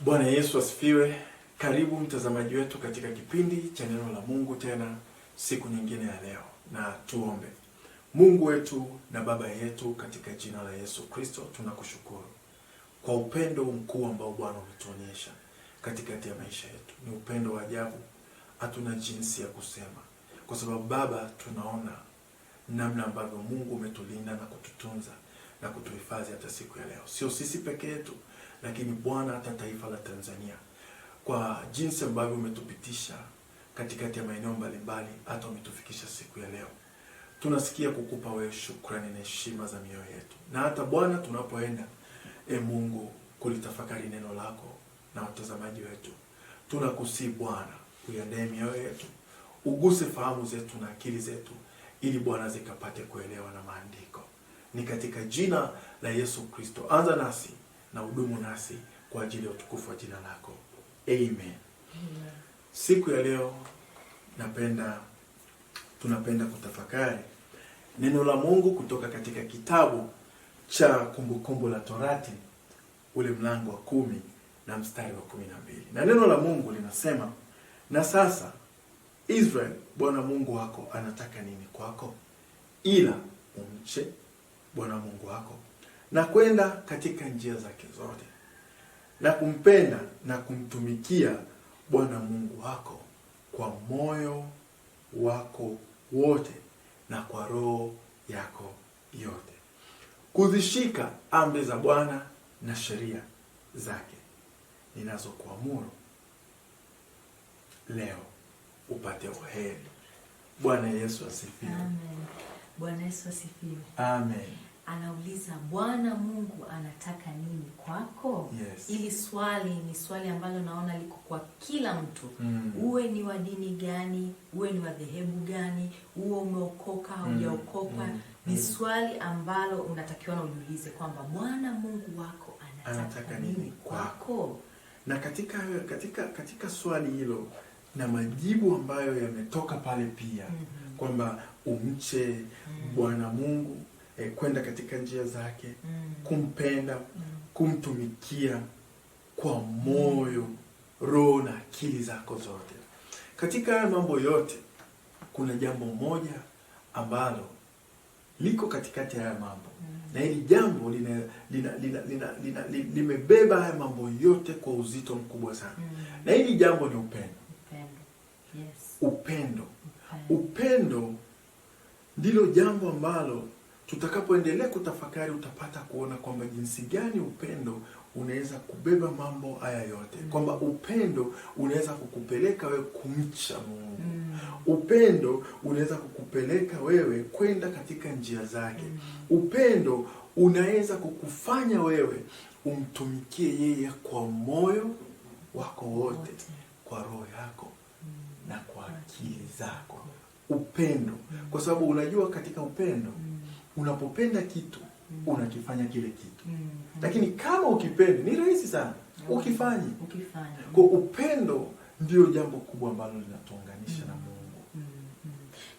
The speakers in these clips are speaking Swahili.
Bwana Yesu asifiwe. Karibu mtazamaji wetu katika kipindi cha neno la Mungu tena siku nyingine ya leo, na tuombe. Mungu wetu na Baba yetu, katika jina la Yesu Kristo tunakushukuru kwa upendo mkuu ambao Bwana umetuonyesha katikati ya maisha yetu. Ni upendo wa ajabu, hatuna jinsi ya kusema, kwa sababu Baba, tunaona namna ambavyo Mungu umetulinda na kututunza na kutuhifadhi hata siku ya leo. Sio sisi peke yetu, lakini Bwana, hata taifa la Tanzania, kwa jinsi ambavyo umetupitisha katikati ya maeneo mbalimbali, hata umetufikisha siku ya leo. Tunasikia kukupa wewe shukrani na heshima za mioyo yetu. Na hata Bwana, tunapoenda Mungu kulitafakari neno lako na watazamaji wetu, tunakusihi Bwana, uiandae mioyo yetu, uguse fahamu zetu na akili zetu, ili Bwana zikapate kuelewa na maandiko. Ni katika jina la Yesu Kristo. Anza nasi na hudumu nasi kwa ajili ya utukufu wa jina lako. Amen. Siku ya leo tunapenda kutafakari neno la Mungu kutoka katika kitabu cha Kumbukumbu la Torati, ule mlango wa 10 na mstari wa 12. Na neno la Mungu linasema, na sasa Israel, Bwana Mungu wako anataka nini kwako? Ila umche Bwana Mungu wako na kwenda katika njia zake zote, na kumpenda na kumtumikia Bwana Mungu wako kwa moyo wako wote na kwa roho yako yote, kuzishika amri za Bwana na sheria zake ninazokuamuru leo upate uheri. Bwana Yesu asifiwe. Amen. Bwana Yesu asifiwe. Amen. Anauliza, Bwana Mungu anataka nini kwako? Yes. Ili swali ni swali ambalo naona liko kwa kila mtu. Uwe ni wa dini gani, uwe ni wa dhehebu gani, uwe umeokoka au hujaokoka, ni swali ambalo unatakiwa na ujiulize kwamba Bwana Mungu wako anataka nini kwako? Na katika swali hilo na majibu ambayo yametoka pale pia, kwamba umche Bwana Mungu, kwenda katika njia zake, kumpenda, kumtumikia kwa moyo, roho na akili zako zote. Katika haya mambo yote kuna jambo moja ambalo liko katikati ya haya mambo. Na hili jambo limebeba haya mambo yote kwa uzito mkubwa sana. Na hili jambo ni upendo. Yes. Upendo ndilo jambo ambalo tutakapoendelea kutafakari utapata kuona kwamba jinsi gani upendo unaweza kubeba mambo haya yote. Kwamba upendo unaweza kukupeleka wewe kumcha Mungu. Upendo unaweza kukupeleka wewe kwenda katika njia zake. Upendo unaweza kukufanya wewe umtumikie yeye kwa moyo wako wote, kwa roho yako na kwa akili zako. Upendo, kwa sababu unajua katika upendo unapopenda kitu unakifanya kile kitu. Lakini kama ukipenda ni rahisi sana ukifanye. Kwa upendo ndio jambo kubwa ambalo linatuunganisha na Mungu.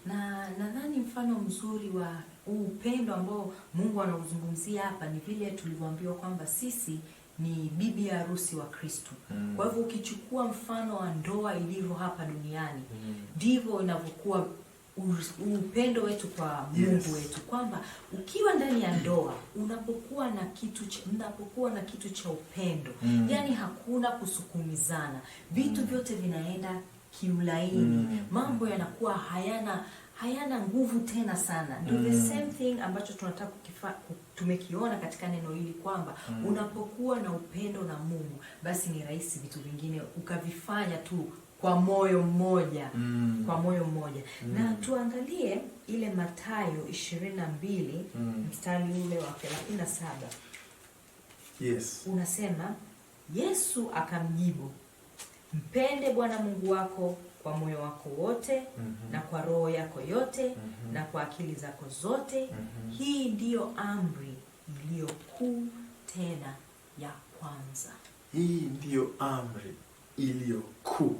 Na nadhani mfano mzuri wa upendo ambao Mungu anauzungumzia hapa ni vile tulivyoambiwa kwamba sisi ni bibi harusi wa Kristo. Kwa hivyo ukichukua mfano wa ndoa ilivyo hapa duniani, ndivyo inavyokuwa upendo wetu kwa Mungu wetu, kwamba ukiwa ndani ya ndoa unapokuwa na kitu cha upendo, yani hakuna kusukumizana, vitu vyote vinaenda kiulaini, mambo yanakuwa hayana nguvu tena sana. Ndio the same thing ambacho tunataka tumekiona katika neno hili, kwamba unapokuwa na upendo na Mungu, basi ni rahisi vitu vingine ukavifanya tu kwa moyo mmoja. Kwa moyo mmoja. Na tuangalie ile Mathayo 22 mstari ule wa 37. Yes. Unasema, Yesu akamjibu, mpende Bwana Mungu wako kwa moyo wako wote na kwa roho yako yote na kwa akili zako zote. Hii ndiyo amri iliyo kuu tena ya kwanza. Hii ndiyo amri iliyo kuu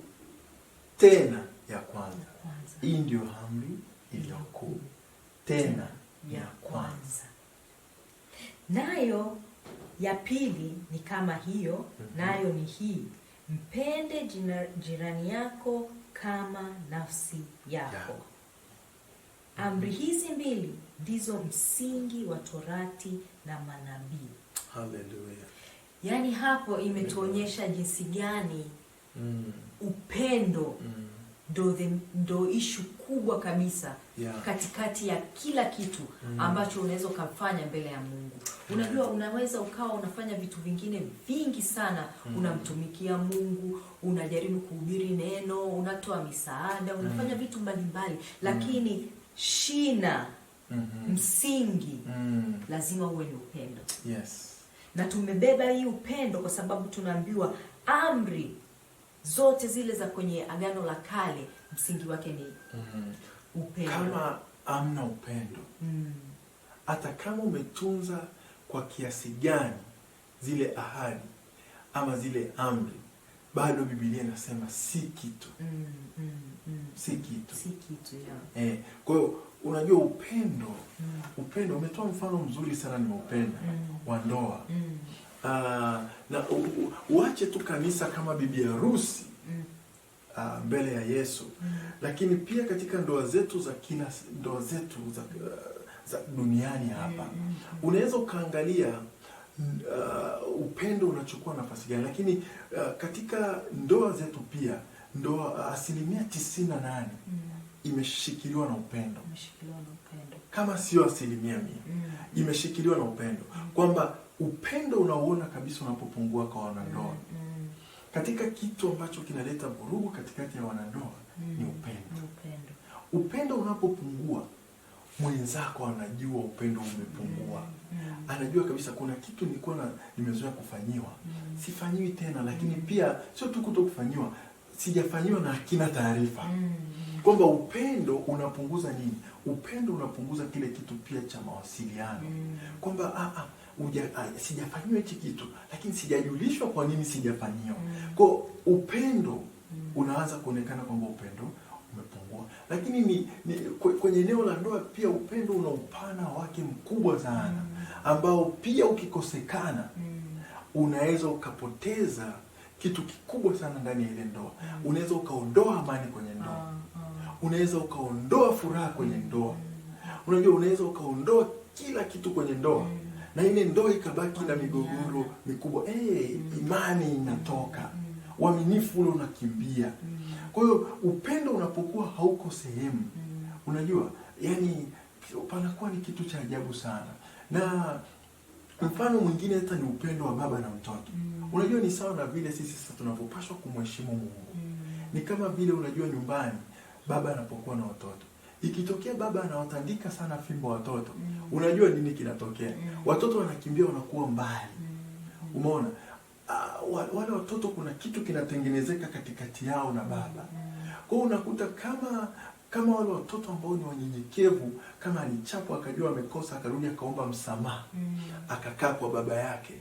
tena ya kwanza. Hii ndiyo amri iliyo kuu tena ya kwanza. Nayo Ya pili ni kama hiyo, nayo ni hii: mpende jirani yako kama nafsi yako. Amri hizi mbili ndizo msingi wa Torati na manabii. Hallelujah. Yaani hapo imetuonyesha jinsi gani upendo ndo issue kubwa kabisa katikati ya kila kitu ambacho unaweza ukafanya mbele ya Mungu. Unajua, unaweza ukawa unafanya vitu vingine vingi sana, unamtumikia Mungu, unajaribu kuhubiri neno, unatoa misaada, unafanya vitu mbalimbali, lakini shina msingi lazima uwe ni upendo. Yes. Na tumebeba hii upendo kwa sababu tunaambiwa amri zote zile za kwenye Agano la Kale msingi wake ni upendo. Kama amna upendo, hata kama umetunza kwa kiasi gani zile ahadi ama zile amri, bado Biblia inasema si kitu. Si kitu. Si kitu, yeah. Kwa hiyo unajua upendo, upendo umetoa mfano mzuri sana, ni upendo wa ndoa. Na uache tu kanisa kama bibi harusi mbele ya Yesu, lakini pia katika ndoa zetu za duniani hapa, unaweza ukaangalia upendo unachukua nafasi gani. Lakini katika ndoa zetu pia, ndoa 98% imeshikiliwa na upendo. Kama sio 100% imeshikiliwa na upendo, kwamba upendo unaoona kabisa unapopungua kwa wanandoa. Katika kitu ambacho kinaleta vurugu katikati ya wanandoa ni upendo. Upendo unapopungua, mwenzako anajua upendo umepungua. Anajua kabisa kuna kitu nilikuwa nimezoea kufanyiwa, sifanyiwi tena. Lakini pia sio tu kutokufanyiwa, sijafanyiwa na hakina taarifa. Kwamba upendo unapunguza nini? Upendo unapunguza kile kitu pia cha mawasiliano. Kwamba sijafanyiwa hichi kitu, lakini sijajulishwa kwa nini sijafanyiwa. Kwa upendo unaanza kuonekana kwamba upendo umepungua. Lakini kwenye eneo la ndoa pia upendo una upana wake mkubwa sana, ambao pia ukikosekana unaweza ukapoteza kitu kikubwa sana ndani ya ile ndoa. Unaweza ukaondoa amani kwenye ndoa. Unaweza ukaondoa furaha kwenye ndoa. Unajua, unaweza ukaondoa kila kitu kwenye ndoa, na ile ndoa ikabaki na migogoro mikubwa. Imani inatoka, uaminifu ule unakimbia. Kwa hiyo upendo unapokuwa hauko sehemu, unajua, yani panakuwa ni kitu cha ajabu sana. Na mfano mwingine hata ni upendo wa baba na mtoto. Unajua, ni sawa na vile sisi sasa tunapopaswa kumheshimu Mungu. Ni kama vile, unajua, nyumbani baba anapokuwa na watoto, ikitokea baba anawatandika sana fimbo watoto, unajua nini kinatokea? Watoto wanakimbia, wanakuwa mbali. Umeona? Wale watoto kuna kitu kinatengenezeka katikati yao na baba. Kwa hiyo unakuta kama wale watoto ambao ni wanyenyekevu, kama alichapwa akajua amekosa, akarudi akaomba msamaha, akakaa kwa baba yake,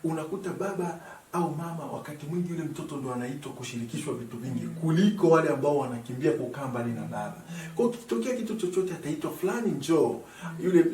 unakuta baba au mama, wakati mwingi yule mtoto ndo anaitwa kushirikishwa vitu vingi kuliko wale ambao wanakimbia kukaa mbali na baba. Kwa hiyo kitokea kitu chochote, ataitwa fulani njoo, yule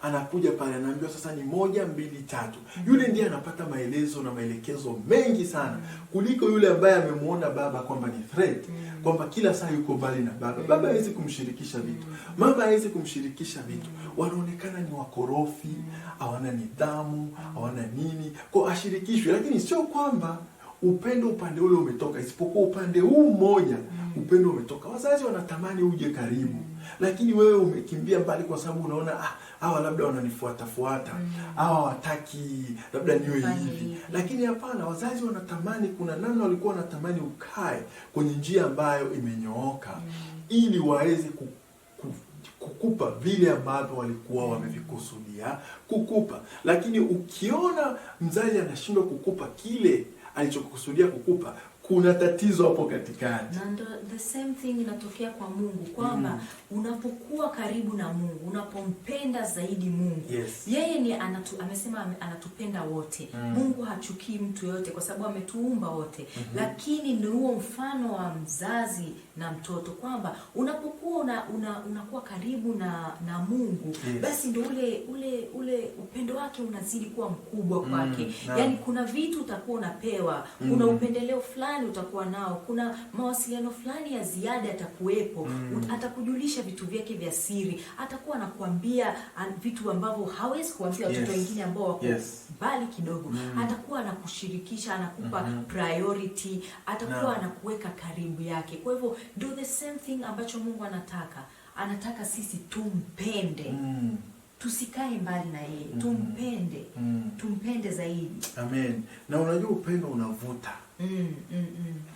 anakuja pale, anaambiwa sasa ni 1, 2, 3. Yule ndiye anapata maelezo na maelekezo mengi sana kuliko yule ambaye amemuona baba kwamba ni threat, kwamba kila saa yuko mbali na baba. Baba hawezi kumshirikisha vitu, mama hawezi kumshirikisha vitu. Wanaonekana ni wakorofi, hawana nidhamu, hawana nini, kwa ashirikishwe. Lakini sio kwamba upendo upande ule umetoka, isipokuwa upande huu mmoja upendo umetoka. Wazazi wanatamani uje karibu, lakini wewe umekimbia mbali kwa sababu unaona hawa labda wananifuata, hawa hawataki labda niwe hivi. Lakini hapana, wazazi wanatamani, kuna namna walikuwa wanatamani ukae kwenye njia ambayo imenyooka, ili waweze kukupa vile ambavyo walikuwa wamevikusudia kukupa. Lakini ukiona mzazi anashindwa kukupa kile alichokusudia kukupa, kuna tatizo hapo katikati. Na ndo the same thing inatokea kwa Mungu kwamba unapokuwa karibu na Mungu, unapompenda zaidi Mungu, yeye ni amesema anatupenda wote. Mungu hachukii mtu yote kwa sababu ametuumba wote. Lakini ni huo mfano wa mzazi na mtoto kwamba unapokuwa unakuwa karibu na Mungu, basi ndio ule upendo wake unazidi kuwa mkubwa kwake. Yaani kuna vitu utakuwa unapewa, kuna upendeleo fulani utakuwa nao, kuna mawasiliano fulani ya ziada yatakuwepo, atakujulisha vitu vyake vya siri, atakuwa anakuambia vitu ambavyo hawezi kuambia watoto wengine ambao wako bali kidogo. Atakuwa anakushirikisha, anakupa priority, atakuwa anakuweka karibu yake. Kwa hivyo do the same thing ambacho Mungu anataka sisi tumpende. Tusikae mbali na yeye, tumpende. Tumpende zaidi. Amen. Na unajua upendo unavuta.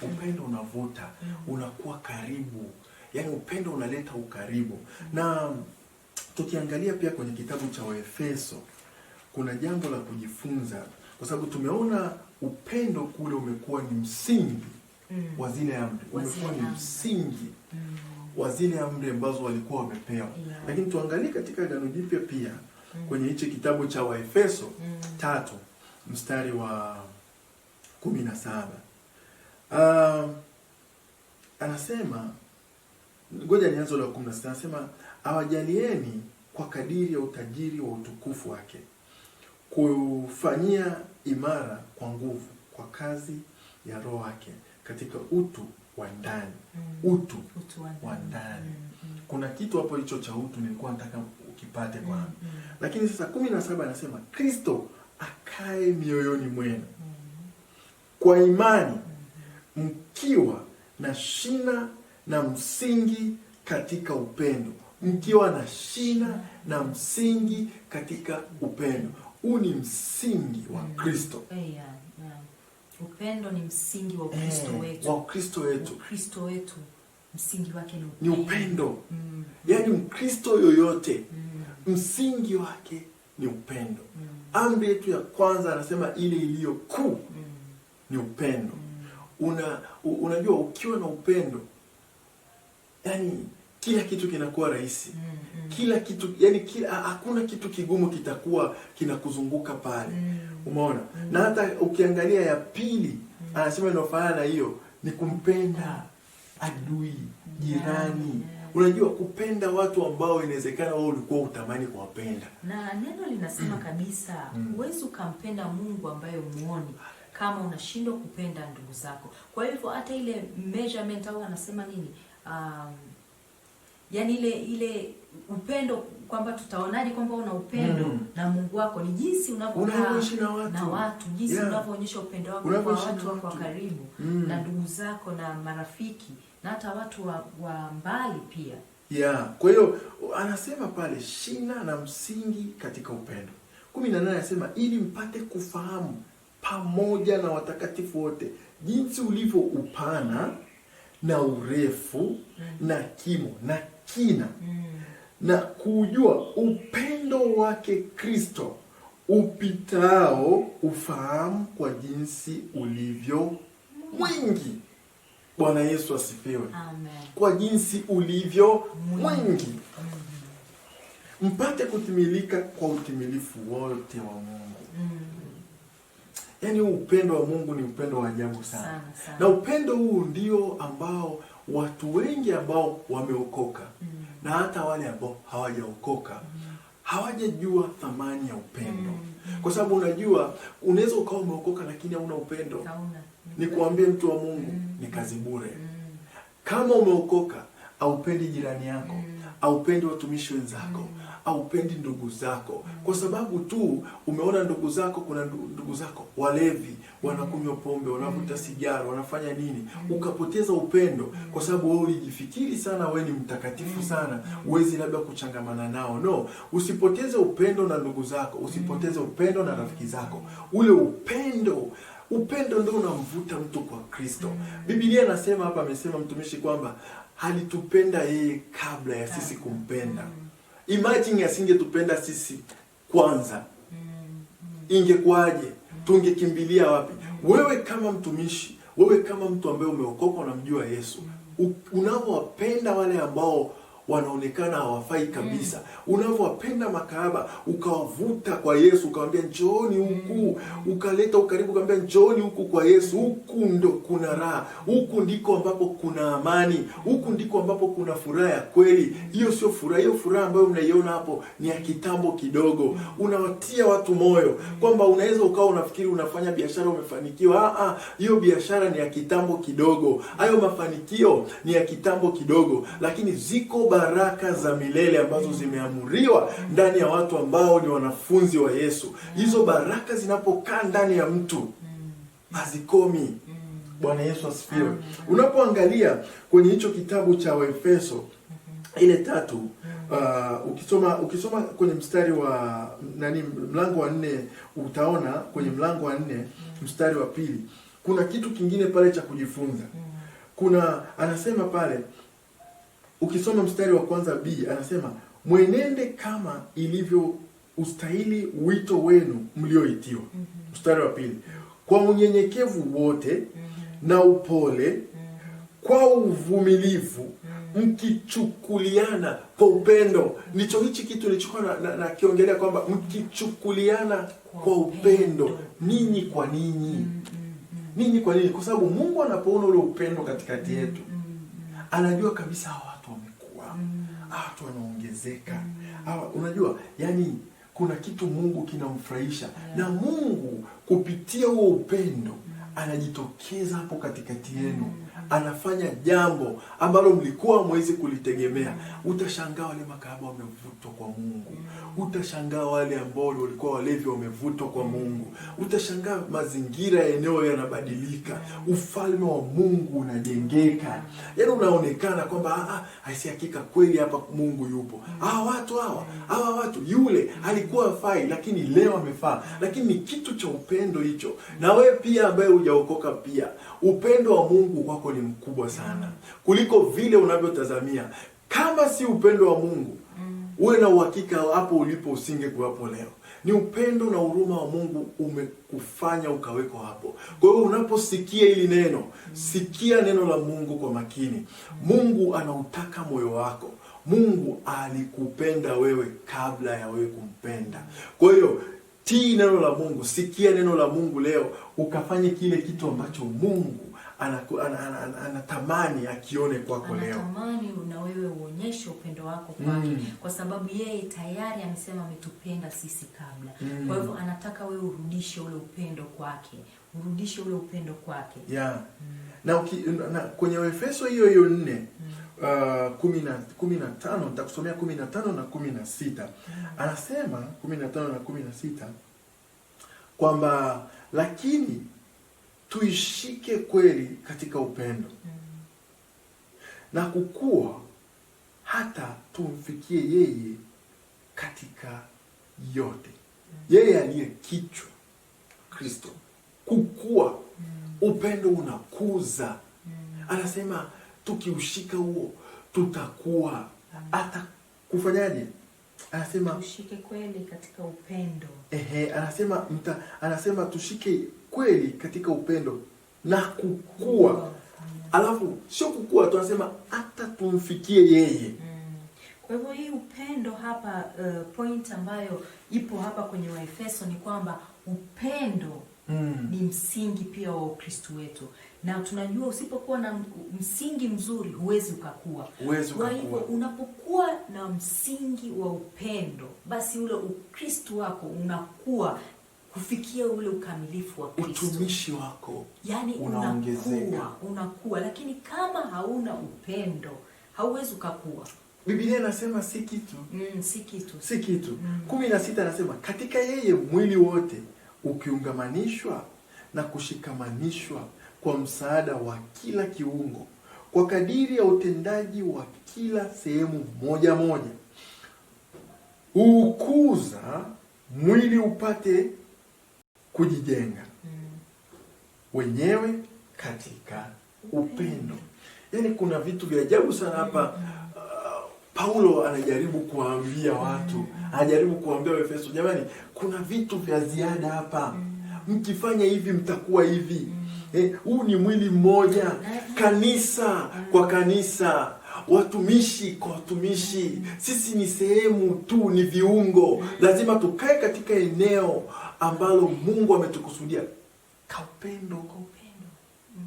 Upendo unavuta. Unakuwa karibu. Yaani upendo unaleta ukaribu. Na tukiangalia pia kwenye kitabu cha Waefeso, kuna jambo la kujifunza kwa sababu tumeona upendo kule umekuwa ni msingi wa zile amri. Umekuwa ni msingi wa zile amri ambazo walikuwa wamepewa. Lakini tuangalie katika Agano Jipya pia kwenye hichi kitabu cha Waefeso 3 mstari wa 17. Anasema, ngoja nianze na 16. Anasema awajalieni kwa kadiri ya utajiri wa utukufu wake kufanyia imara kwa nguvu kwa kazi ya Roho wake katika utu wa ndani. Utu wa ndani. Kuna kitu hapo hicho cha utu nilikuwa nataka ukipate kwa. Lakini sasa 17 anasema Kristo akae mioyoni mwenu kwa imani, mkiwa na shina na msingi katika upendo. Mkiwa na shina na msingi katika upendo. Huu ni msingi wa Kristo. Upendo ni msingi wa Kristo wetu. Wa Kristo wetu. Kristo wetu msingi wake ni upendo. Yaani Mkristo yoyote msingi wake ni upendo. Amri yetu ya kwanza anasema ile iliyo kuu ni upendo. Unajua ukiwa na upendo, yani kila kitu kinakuwa rahisi. Kila kitu, yani hakuna kitu kigumu kitakuwa kinakuzunguka pale. Umeona? Na hata ukiangalia ya pili, anasema inafanana na hiyo, ni kumpenda adui, jirani. Unajua kupenda watu ambao inawezekana wewe ulikuwa utamani kuwapenda. Na neno linasema kabisa, huwezi ukampenda Mungu ambaye umuoni kama unashindwa kupenda ndugu zako. Kwa hivyo hata ile measurement au anasema nini? Yani ile upendo kwamba tutaonaje kwamba una upendo na Mungu wako ni jinsi unavyokaa na watu, jinsi unavyoonyesha upendo wako kwa watu wako wa karibu na ndugu zako na marafiki na hata watu wa mbali pia. Kwa hiyo anasema pale shina na msingi katika upendo. 18 anasema ili mpate kufahamu pamoja na watakatifu wote jinsi ulivyo upana na urefu na kimo na kina na kujua upendo wake Kristo upitao ufahamu kwa jinsi ulivyo mwingi. Bwana Yesu asifiwe. Amen. Kwa jinsi ulivyo mwingi. Mpate kutimilika kwa utimilifu wote wa Mungu. Yaani upendo wa Mungu ni upendo wa ajabu sana. Na upendo huu ndio ambao watu wengi ambao wameokoka na hata wale ambao hawajaokoka hawajajua thamani ya upendo. Kwa sababu unajua unaweza ukawa umeokoka lakini hauna upendo. Ni kuambia mtu wa Mungu ni kazi bure. Kama umeokoka aupendi jirani yako, aupendi watumishi wenzako, aupendi ndugu zako, kwa sababu tu umeona ndugu zako, kuna ndugu zako walevi, wanakunywa pombe, wanavuta sigara, wanafanya nini, ukapoteza upendo kwa sababu wewe ulijifikiri sana wewe ni mtakatifu sana, uwezi labda kuchangamana nao. No, usipoteze upendo na ndugu zako, usipoteze upendo na rafiki zako. Ule upendo ndio unamvuta mtu kwa Kristo. Biblia inasema hapa, amesema mtumishi kwamba alitupenda yeye kabla ya sisi kumpenda. Imagine asingetupenda sisi kwanza, ingekuwaje? Tungekimbilia wapi? Wewe kama mtumishi wewe kama mtu ambaye umeokoka unamjua Yesu, unavyowapenda wale ambao wanaonekana hawafai kabisa, unavyowapenda makahaba, ukawavuta kwa Yesu, ukamwambia njooni huku, ukaleta ukaribu, ukamwambia njooni huku kwa Yesu, huku ndo kuna raha, huku ndiko ambapo kuna amani, huku ndiko ambapo kuna furaha ya kweli. Hiyo sio furaha, hiyo furaha ambayo mnaiona hapo ni ya kitambo kidogo. Unawatia watu moyo kwamba unaweza ukawa unafikiri unafanya biashara umefanikiwa. Hiyo biashara ni ya kitambo kidogo, hayo mafanikio ni ya kitambo kidogo, lakini ziko baraka za milele ambazo zimeamuriwa ndani ya watu ambao ni wanafunzi wa Yesu. Hizo baraka zinapokaa ndani ya mtu hazikomi. Bwana Yesu asifiwe. Unapoangalia kwenye hicho kitabu cha Waefeso ile 3, ukisoma kwenye mstari wa mlango wa 4, utaona kwenye mlango wa 4 mstari wa 2 kuna kitu kingine pale cha kujifunza. Anasema pale, ukisoma mstari wa kwanza B, anasema mwenende kama ilivyo ustahili wito wenu mlioitiwa. Mstari wa 2, kwa unyenyekevu wote na upole, kwa uvumilivu, mkichukuliana kwa upendo. Ndicho hichi kitu nilichokuwa na kiongelea kwamba mkichukuliana kwa upendo, ninyi kwa ninyi. Ninyi kwa ninyi, kwa sababu Mungu anapoona ule upendo katikati yetu, anajua kabisa hawa watu wamekuwa, hawa watu wanaongezeka. Unajua, yani kuna kitu Mungu kinamfurahisha, na Mungu kupitia huo upendo anajitokeza hapo katikati yenu. Anafanya jambo ambalo mlikuwa hamwezi kulitegemea. Utashangaa wale makahaba wamevutwa kwa Mungu. Utashangaa wale ambao walikuwa walevi wamevutwa kwa Mungu. Utashangaa mazingira ya eneo yanabadilika. Ufalme wa Mungu unajengeka. Yaani unaonekana kwamba haisi hakika kweli hapa Mungu yupo. Hawa watu yule alikuwa hafai lakini leo amefaa. Lakini ni kitu cha upendo hicho. Na wewe pia ambaye hujaokoka pia, upendo wa Mungu kwako ni mkubwa sana kuliko vile unavyotazamia. Kama si upendo wa Mungu, uwe na uhakika hapo ulipo usingekuwapo leo. Ni upendo na huruma wa Mungu umekufanya ukaweko hapo. Kwa hiyo unaposikia hili neno, sikia neno la Mungu kwa makini. Mungu anautaka moyo wako. Mungu alikupenda wewe kabla ya wewe kumpenda. Kwa hiyo tii neno la Mungu, sikia neno la Mungu leo, ukafanye kile kitu ambacho Mungu anatamani akione kwako leo. Anatamani na wewe uonyeshe upendo wako kwake, kwa sababu yeye tayari amesema ametupenda sisi kabla. Kwa hivyo anataka wewe urudishe ule upendo kwake. Urudishe ule upendo kwake. Yeah. Na kwenye Efeso hiyo 4 15 nitakusomea 15 na 16. Anasema 15 na 16 kwamba lakini tuishike kweli katika upendo na kukua hata tumfikie yeye katika yote. Yeye aliye kichwa, Kristo. Kukua, upendo unakuza. Anasema tukiushika huo tutakuwa. Hata kufanyaje? Anasema ushike kweli katika upendo. Anasema tushike kweli katika upendo na kukua. Alafu sio kukua tu, anasema hata tumfikie yeye. Kwa hivyo hii upendo hapa, point ambayo ipo hapa kwenye Waefeso ni kwamba upendo ni msingi pia wa Ukristo wetu. Na tunajua usipokuwa na msingi mzuri huwezi ukakua. Kwa hivyo unapokuwa na msingi wa upendo, basi ule Ukristo wako unakuwa kufikia ule ukamilifu wa Kristo. Utumishi wako yani unakuwa. Lakini kama hauna upendo hauwezi ukakua. Biblia inasema si kitu. Si kitu. 16 anasema katika yeye mwili wote ukiungamanishwa na kushikamanishwa kwa msaada wa kila kiungo kwa kadiri ya utendaji wa kila sehemu moja moja, hukuza mwili upate kujijenga wenyewe katika upendo. Yaani kuna vitu vya ajabu sana hapa. Paulo anajaribu kuwaambia watu, anajaribu kuwaambia Waefeso, jamani, kuna vitu vya ziada hapa. mkifanya hivi mtakuwa hivi. Huu ni mwili mmoja, kanisa kwa kanisa, watumishi kwa watumishi. Sisi ni sehemu tu, ni viungo. Lazima tukae katika eneo ambalo Mungu ametukusudia kwa upendo,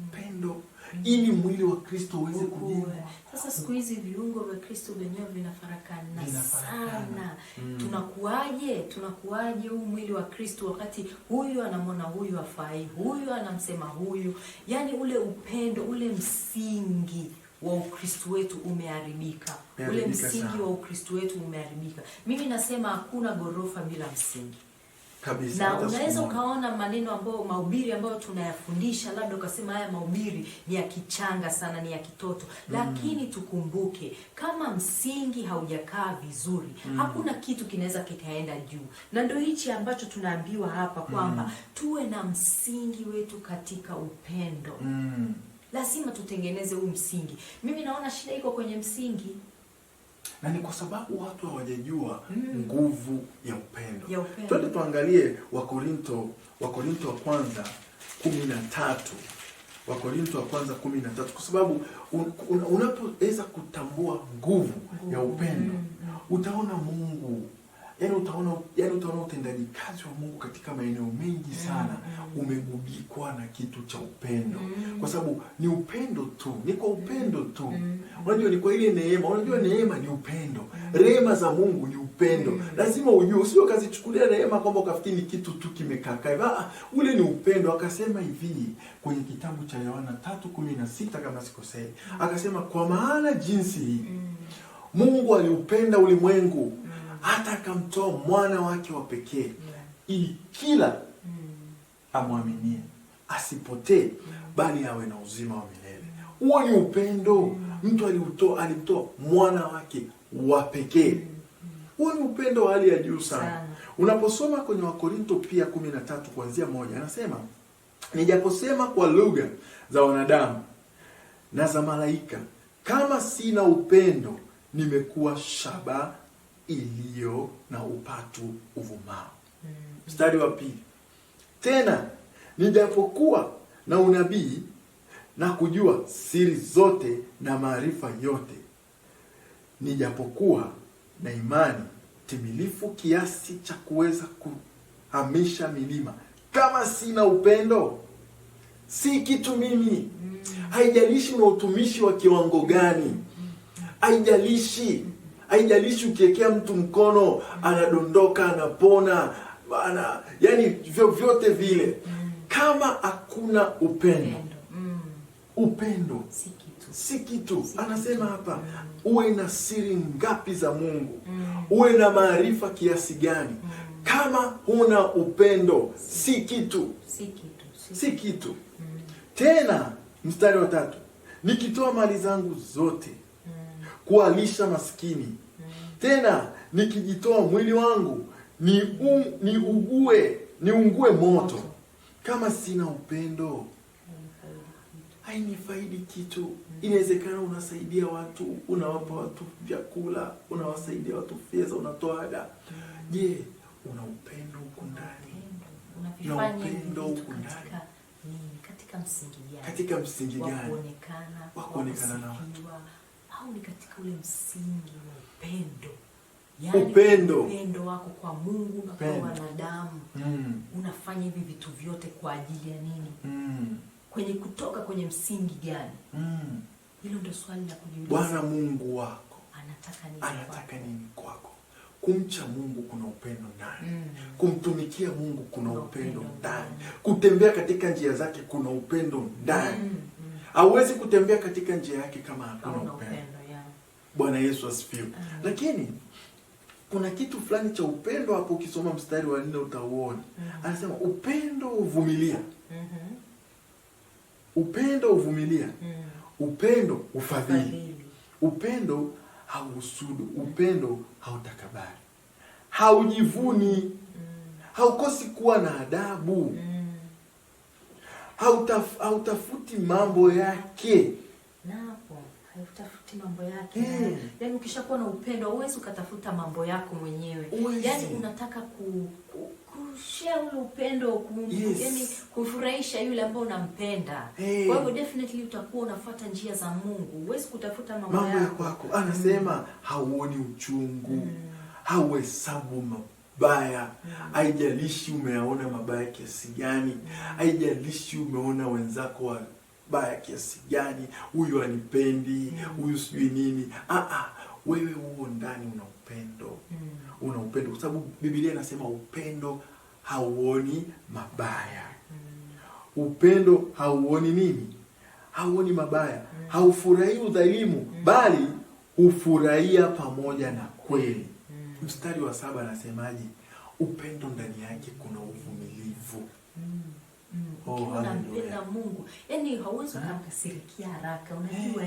upendo, ili mwili wa Kristo uweze kujengwa. Sasa siku hizi viungo vya Kristo wenyewe vinafarakana sana. Tunakuaje huu mwili wa Kristo wakati huyu anamwona huyu hafai, huyu anamsema huyu? Yaani ule upendo, ule msingi wa Ukristo wetu umeharibika. Ule msingi wa Ukristo wetu umeharibika. Mimi nasema hakuna gorofa bila msingi. Kabisa. Na unaweza ukaona maneno ambayo, mahubiri ambayo tunayafundisha, labda ukasema haya mahubiri ni ya kichanga sana, ni ya kitoto. Lakini tukumbuke, kama msingi haujakaa vizuri, hakuna kitu kinaweza kikaenda juu. Na ndio hichi ambacho tunaambiwa hapa kwamba tuwe na msingi wetu katika upendo. Lazima tutengeneze huu msingi. Mimi naona shida iko kwenye msingi. Na ni kwa sababu watu hawajajua nguvu ya upendo. Twende tuangalie Wakorinto wa kwanza 13. Wakorinto wa kwanza 13, kwa sababu unapoweza kutambua nguvu ya upendo, utaona Mungu. Yaani utaona utendaji kazi wa Mungu katika maeneo mengi sana. Umegubikwa na kitu cha upendo. Kwa sababu ni upendo tu, ni kwa upendo tu. Unajua ni kwa ile neema. Unajua neema ni upendo. Rehema za Mungu ni upendo. Lazima ujue, usio kazichukulia rehema kwamba ukafikiri ni kitu tu kimekaa. Ule ni upendo. Akasema hivi kwenye kitabu cha Yohana 3:16 kama sikosei. Akasema kwa maana jinsi hii Mungu aliupenda ulimwengu hata akamtoa mwana wake wa pekee, ili kila amwaminie asipotee, bali awe na uzima wa milele. Huo ni upendo. Mtu alimtoa mwana wake wa pekee. Huo ni upendo wa hali ya juu sana. Unaposoma kwenye Wakorinto pia 13 kuanzia 1, anasema nijaposema kwa lugha za wanadamu na za malaika, kama sina upendo, nimekuwa shaba iliyo na upatu uvumao. Mstari wa 2. Tena nijapokuwa na unabii na kujua siri zote na maarifa yote, nijapokuwa na imani timilifu kiasi cha kuweza kuhamisha milima, kama sina upendo, si kitu mimi. Haijalishi una utumishi wa kiwango gani. Haijalishi ukiwekea mtu mkono anadondoka, anapona, yani vyovyote vile, kama hakuna upendo, upendo si kitu. Anasema hapa, uwe na siri ngapi za Mungu, uwe na maarifa kiasi gani, kama huna upendo, si kitu. Tena mstari wa 3, nikitoa mali zangu zote kuwalisha maskini, tena nikijitoa mwili wangu niungue moto, kama sina upendo, hainifaidi kitu. Inawezekana unasaidia watu, unawapa watu vyakula, unawasaidia watu fedha, unatoa ada. Je, una upendo huko ndani? Unavifanya upendo huko ndani katika msingi gani? Wa kuonekana na watu, au ni katika ule msingi wa upendo? Yani upendo wako kwa Mungu na kwa wanadamu. Unafanya hivi vitu vyote kwa ajili ya nini? Kutoka kwenye msingi gani? Hilo ndio swali la kujiuliza. Bwana Mungu wako anataka nini kwako? Kumcha Mungu kuna upendo ndani. Kumtumikia Mungu kuna upendo ndani. Kutembea katika njia zake kuna upendo ndani. Hauwezi kutembea katika njia yake kama hakuna upendo. Bwana Yesu asifiwe. Lakini kuna kitu fulani cha upendo hapo, ukisoma mstari wa 4 utauona. Anasema upendo uvumilia. Upendo uvumilia. Upendo ufadhili. Upendo hauhusudu. Upendo hautakabari. Haujivuni. Haukosi kuwa na adabu. Hautafuti mambo yake. Hautafuti mambo yake. Yaani ukishakuwa na upendo huwezi ukatafuta mambo yako mwenyewe. Yaani unataka kushare ule upendo, yaani kufurahisha yule ambao unampenda. Kwa hivyo definitely utakuwa unafuata njia za Mungu. Huwezi kutafuta mambo yako. Anasema hauoni uchungu. Hauhesabu mabaya. Haijalishi umeona mabaya kiasi gani. Haijalishi umeona wenzako wabaya kiasi gani. Huyu anipendi, huyu sijui nini. Wewe huo ndani una upendo. Una upendo kwa sababu Biblia inasema upendo hauoni mabaya. Upendo hauoni nini? Hauoni mabaya. Haufurahii udhalimu, bali hufurahia pamoja na kweli. Mstari wa 7 anasemaje? Upendo ndani yake kuna uvumilivu. Unampenda Mungu. Yaani hauwezi kumkasirikia haraka. Unajua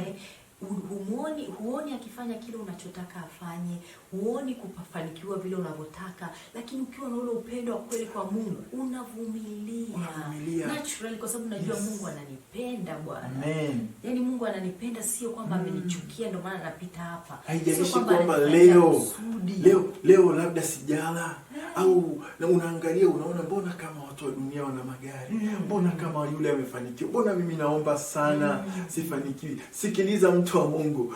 huoni akifanya kile unachotaka afanye, huoni kupafanikiwa vile unavyotaka, lakini ukiwa na ule upendo wa kweli kwa Mungu unavumilia naturally, kwa sababu unajua Mungu ananipenda Bwana. Amen. Yaani Mungu ananipenda, sio kwamba amenichukia ndio maana napita hapa. Haijalishi kwamba leo labda sijala au na unaangalia unaona mbona kama watu wa dunia wana magari, mbona kama yule amefanikiwa, mbona mimi naomba sana sifanikiwi. Sikiliza mtu wa Mungu.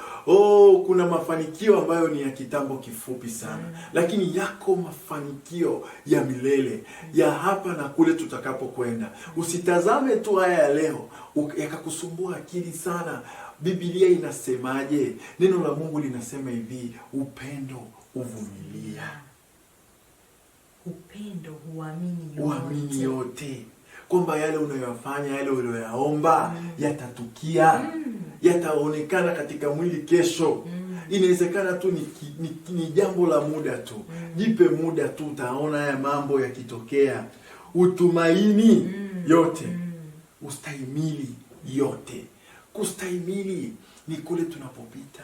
Kuna mafanikio ambayo ni ya kitambo kifupi sana, lakini yako mafanikio ya milele, ya hapa na kule tutakapokwenda. Usitazame tu haya ya leo yakakusumbua akili sana. Biblia inasemaje? Neno la Mungu linasema hivi, upendo uvumilia. Upendo huamini yote. Kwamba yale unayofanya, yale uliyoyaomba yatatukia. Yataonekana katika mwili kesho. Inawezekana tu ni jambo la muda tu. Jipe muda tu, utaona haya mambo yakitokea. Utumaini yote. Ustahimili yote. Kustahimili ni kule tunapopita.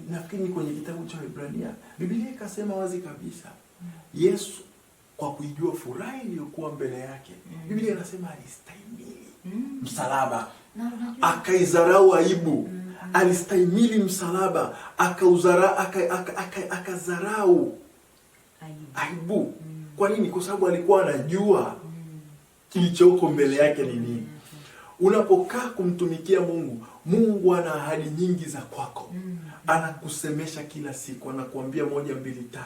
Nafikiri kwenye kitabu cha Waebrania Biblia ikasema wazi kabisa, Yesu kwa kuijua furaha iliyokuwa mbele yake, Biblia inasema alistahimili msalaba, akaizarau aibu. Alistahimili msalaba, akazarau aibu. Kwa nini? Kwa sababu alikuwa anajua kilichoko mbele yake ni nini. Unapokaa kumtumikia Mungu, Mungu ana ahadi nyingi za kwako. Anakusemesha kila siku, anakuambia 1, 2, 3.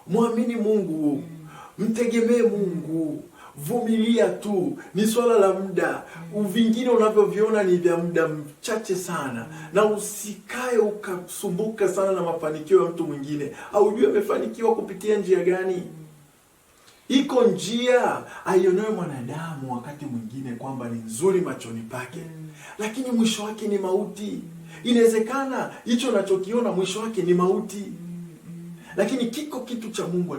Muamini Mungu, mtegemee Mungu, vumilia tu, ni swala la muda. Vingine unavyoviona ni vya muda mchache sana, na usikae ukasumbuka sana na mafanikio ya mtu mwingine. Haujui amefanikiwa kupitia njia gani. Iko njia aionayo mwanadamu wakati mwingine kwamba ni nzuri machoni pake, lakini mwisho wake ni mauti. Inawezekana hicho unachokiona mwisho wake ni mauti, lakini kiko kitu cha Mungu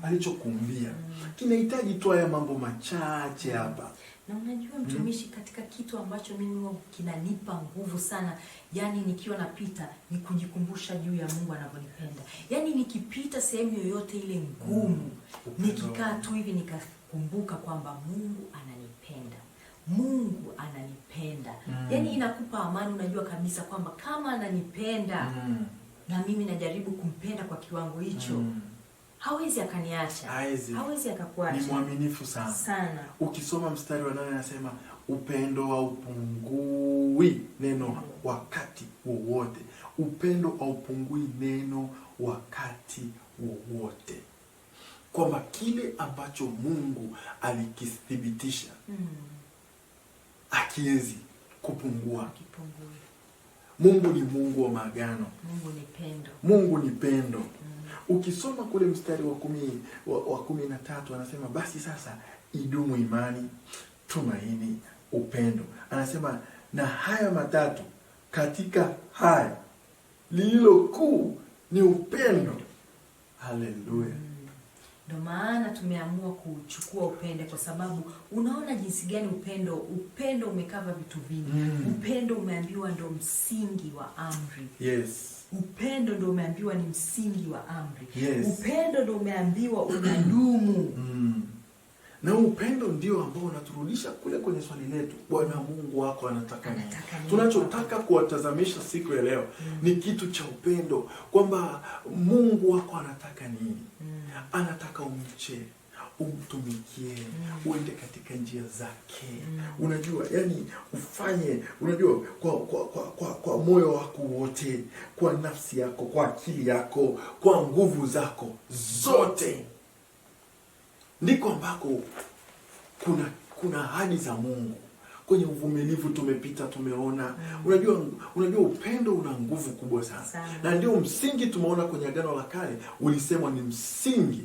alichokuumbia. Kinahitaji tu haya mambo machache hapa. Na unajua mtumishi, katika kitu ambacho mimi kinanipa nguvu sana, yani nikiwa napita, ni kujikumbusha juu ya Mungu anavyonipenda. Yani nikipita sehemu yoyote ile ngumu, nikikaa tu hivi nikakumbuka kwamba Mungu ananipenda. Mungu ananipenda. Yani inakupa amani, unajua kabisa kwamba kama ananipenda na mimi najaribu kumpenda kwa kiwango hicho, hawezi akaniacha. Hawezi akakuacha. Ni mwaminifu sana. Ukisoma mstari wa 8 anasema upendo haupungui neno wakati wowote. Upendo haupungui neno wakati wowote. Kwamba kile ambacho Mungu alikithibitisha akiwezi kupungua. Mungu ni Mungu wa maagano. Mungu ni pendo. Ukisoma kule mstari wa 13 anasema basi sasa idumu imani, tumaini, upendo. Anasema na haya matatu, katika haya lililo kuu ni upendo. Haleluya. Ndio maana tumeamua kuchukua upendo, kwa sababu unaona jinsi gani upendo umekava vitu vingi. Upendo umeambiwa ndio msingi wa amri. Yes. Upendo ndio umeambiwa ni msingi wa amri. Yes. Upendo ndio umeambiwa unadumu. Na upendo ndio ambao unaturudisha kule kwenye swali letu, Bwana Mungu wako anataka nini? Tunachotaka kuwatazamisha siku ya leo ni kitu cha upendo, kwamba Mungu wako anataka nini? Anataka umche, umtumikie, uende katika njia zake. Unajua, yani ufanye, unajua, kwa moyo wako wote, kwa nafsi yako, kwa akili yako, kwa nguvu zako zote. Ndiko ambako kuna ahadi za Mungu. Kwenye uvumilivu tumepita, tumeona. Unajua upendo una nguvu kubwa sana. Na ndio msingi tumeona kwenye Agano la Kale ulisemwa ni msingi